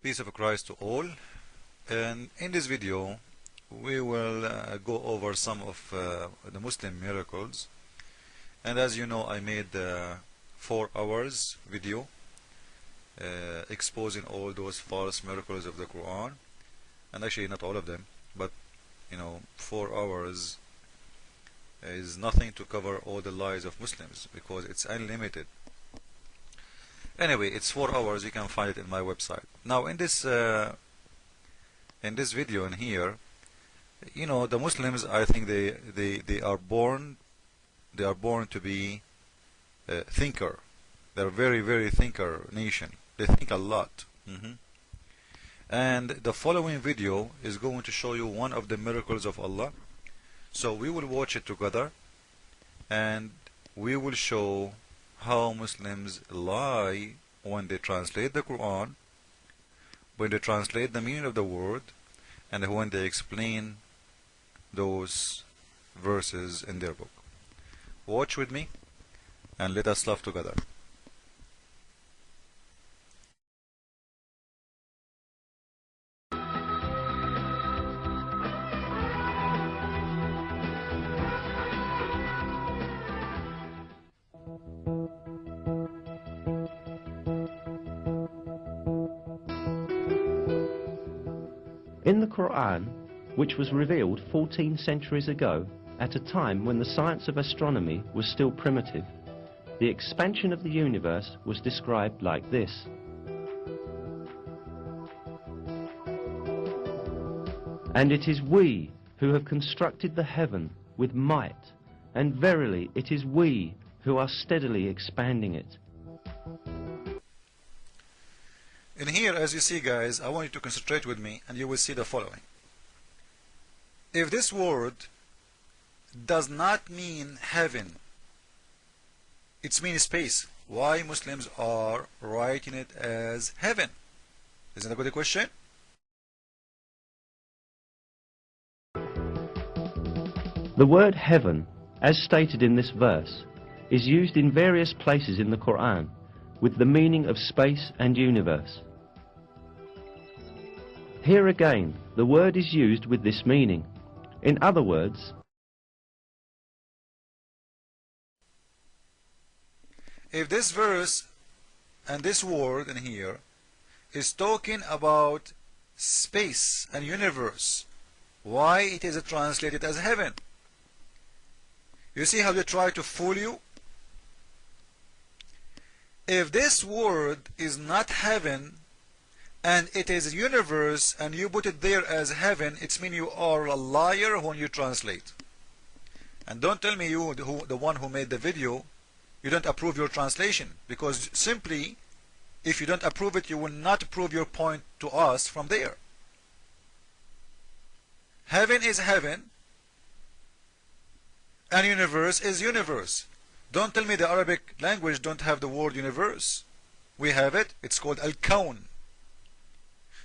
Peace of Christ to all. And in this video we will go over some of the Muslim miracles. And as you know, I made 4 hours video exposing all those false miracles of the Quran, and actually not all of them, but 4 hours is nothing to cover all the lies of Muslims because it's unlimited. Anyway, it's 4 hours. You can find it in my website. Now in this video in here, the Muslims, I think they are born to be thinker. They're very thinker nation. They think a lot. And the following video is going to show you one of the miracles of Allah. So we will watch it together, and we will show how Muslims lie when they translate the Quran, when they translate the meaning of the word, and when they explain those verses in their book. Watch with me and let us laugh together. In the Quran, which was revealed 14 centuries ago, at a time when the science of astronomy was still primitive, the expansion of the universe was described like this. And it is we who have constructed the heaven with might, and verily it is we who are steadily expanding it. In here, as you see, guys, I want you to concentrate with me, and you will see the following. If this word does not mean heaven, it means space. Why Muslims are writing it as heaven? Isn't that a good question? The word heaven, as stated in this verse, is used in various places in the Quran with the meaning of space and universe. Here again, the word is used with this meaning. In other words, if this verse and this word in here is talking about space and universe, why it is translated as heaven? You see how they try to fool you? If this word is not heaven and it is universe, and you put it there as heaven, it means you are a liar when you translate. And don't tell me you, the one who made the video, you don't approve your translation, because simply if you don't approve it, you will not prove your point to us from there. Heaven is heaven and universe is universe. Don't tell me the Arabic language don't have the word universe. We have it. It's called al-kawn.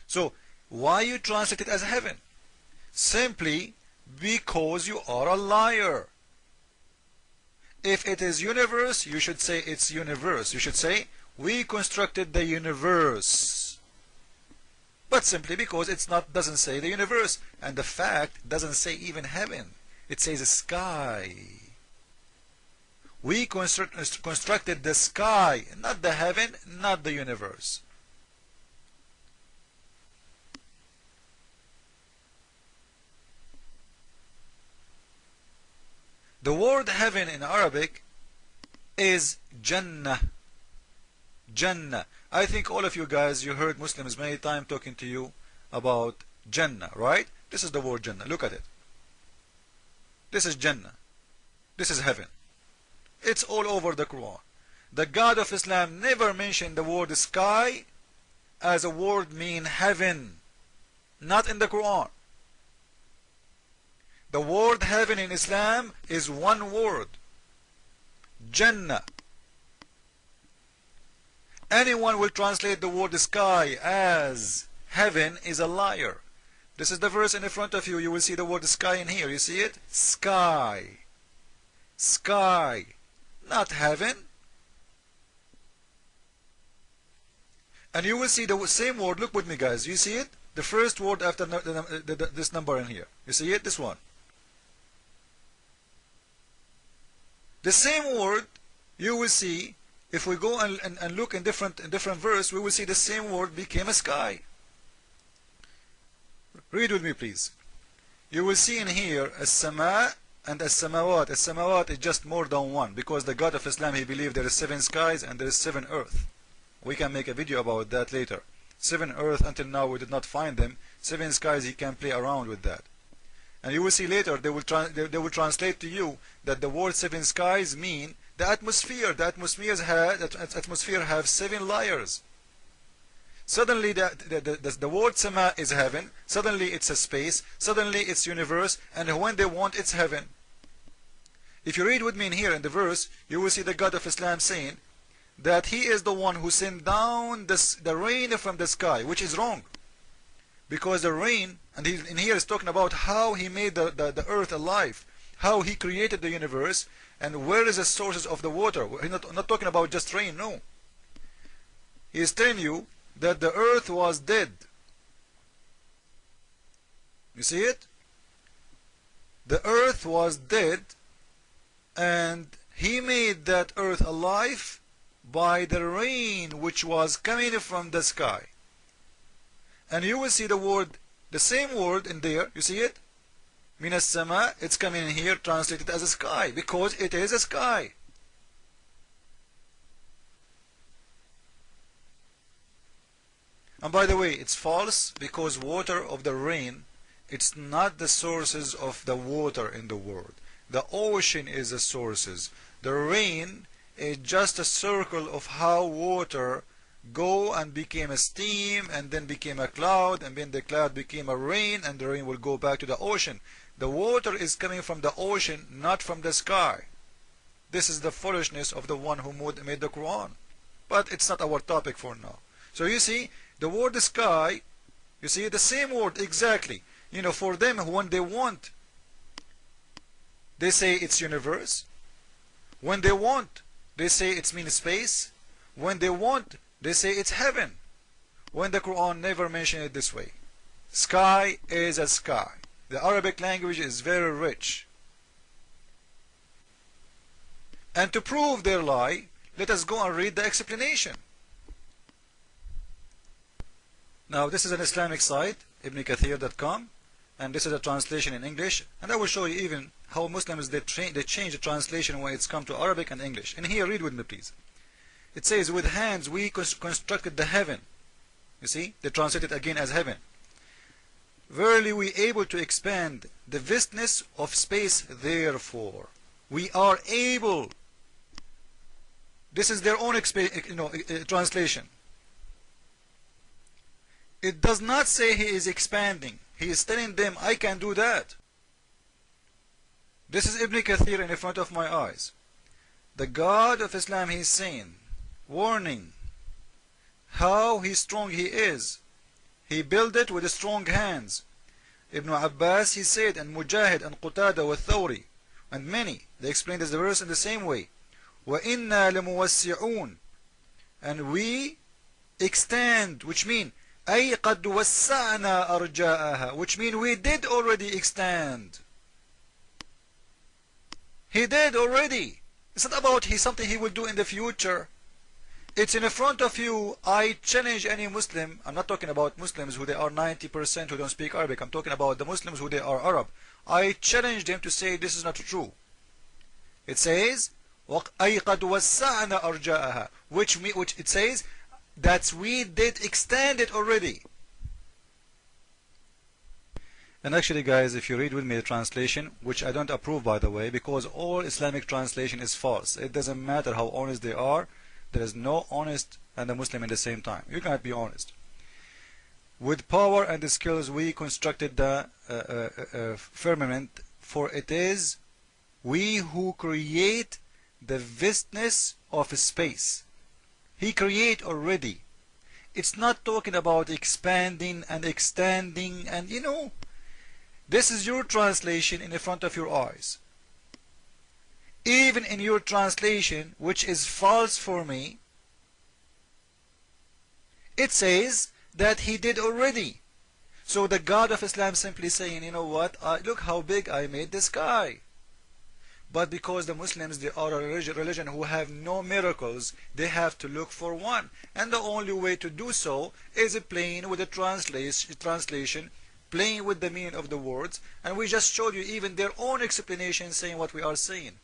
So why you translate it as heaven? Simply because you are a liar. If it is universe, you should say it's universe. You should say we constructed the universe. But simply because doesn't say the universe, and the fact doesn't say even heaven. It says sky. We constructed the sky, not the heaven, not the universe. The word heaven in Arabic is Jannah. Jannah. I think all of you guys, you heard Muslims many times talking to you about Jannah, right? This is the word Jannah. Look at it. This is Jannah. This is heaven. It's all over the Quran. The God of Islam never mentioned the word sky as a word mean heaven. Not in the Quran. The word heaven in Islam is one word. Jannah. Anyone will translate the word sky as heaven is a liar. This is the verse in the front of you. You will see the word sky in here. You see it? Sky. Sky. Not heaven. And you will see the same word. Look with me, guys. You see it? The first word after this number in here. You see it? This one. The same word you will see if we go and look in different verse. We will see the same word became a sky. Read with me, please. You will see in here as-sama and as-samawat. As-samawat is just more than one, because the God of Islam, he believed there is 7 skies and there is 7 earth. We can make a video about that later. 7 earth, until now we did not find them. 7 skies, he can play around with that. And you will see later they will translate to you that the word 7 skies mean the atmosphere. The atmosphere have 7 layers. Suddenly the word sama is heaven. Suddenly it's a space. Suddenly it's universe. And when they want, it's heaven. If you read with me in here in the verse, you will see the God of Islam saying that he is the one who sent down the rain from the sky, which is wrong. Because the rain, and in here is talking about how he made the earth alive, how he created the universe, and where is the sources of the water. He's not talking about just rain, no. He is telling you that the earth was dead. You see it? The earth was dead, and he made that earth alive by the rain which was coming from the sky. And you will see the word, the same word in there. You see it? Minas sama, it's coming in here translated as a sky, because it is a sky. And by the way, it's false, because water of the rain, it's not the sources of the water in the world. The ocean is the sources. The rain is just a circle of how water go and became a steam, and then became a cloud, and then the cloud became a rain, and the rain will go back to the ocean. The water is coming from the ocean, not from the sky. This is the foolishness of the one who made the Quran. But it's not our topic for now. So you see, the word sky, you see, the same word exactly. You know, for them, when they want, they say it's universe. When they want, they say it's mean space. When they want, they say it's heaven. When the Quran never mentioned it this way. Sky is a sky. The Arabic language is very rich. And to prove their lie, let us go and read the explanation. Now this is an Islamic site, ibnkathir.com, and this is a translation in English, and I will show you even how Muslims they change the translation when it's come to Arabic and English. And here, read with me please. It says, with hands we constructed the heaven. You see, they translate it again as heaven. Verily we able to expand the vastness of space, therefore we are able. This is their own translation. It does not say he is expanding. He is telling them, I can do that. This is Ibn Kathir in front of my eyes. The God of Islam, he is saying, warning how strong he is. He built it with strong hands. Ibn Abbas, he said, and Mujahid and Qutada wa Thawri, and many, they explained this verse in the same way. وَإِنَّا لَمُوَسِّعُونَ, and we extend, which mean أي قد وسعنا أرجاءها, which mean we did already extend. He did already. It's not about something he will do in the future. It's in front of you. I challenge any Muslim. I'm not talking about Muslims who they are 90% who don't speak Arabic. I'm talking about the Muslims who they are Arab. I challenge them to say this is not true. It says أي قد وسعنا أرجاءها, which it says that we did extend it already. And actually guys, if you read with me the translation, which I don't approve by the way, because all Islamic translation is false. It doesn't matter how honest they are. There is no honest and a Muslim at the same time. You cannot be honest. With power and the skills we constructed the firmament, for it is we who create the vastness of space. He create already. It's not talking about expanding and extending, and this is your translation in the front of your eyes. Even in your translation, which is false for me, It says that he did already. So the God of Islam simply saying, you know what, look how big I made the sky. But because the Muslims, they are a religion who have no miracles, they have to look for one. And the only way to do so is playing with the translation, playing with the meaning of the words. And we just showed you even their own explanation saying what we are saying.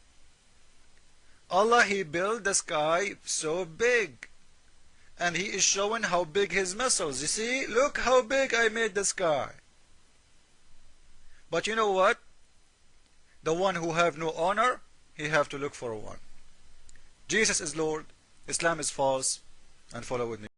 Allah, He built the sky so big. And He is showing how big His muscles. You see, look how big I made the sky. But you know what? The one who have no honor, he have to look for one. Jesus is Lord, Islam is false, and follow with me.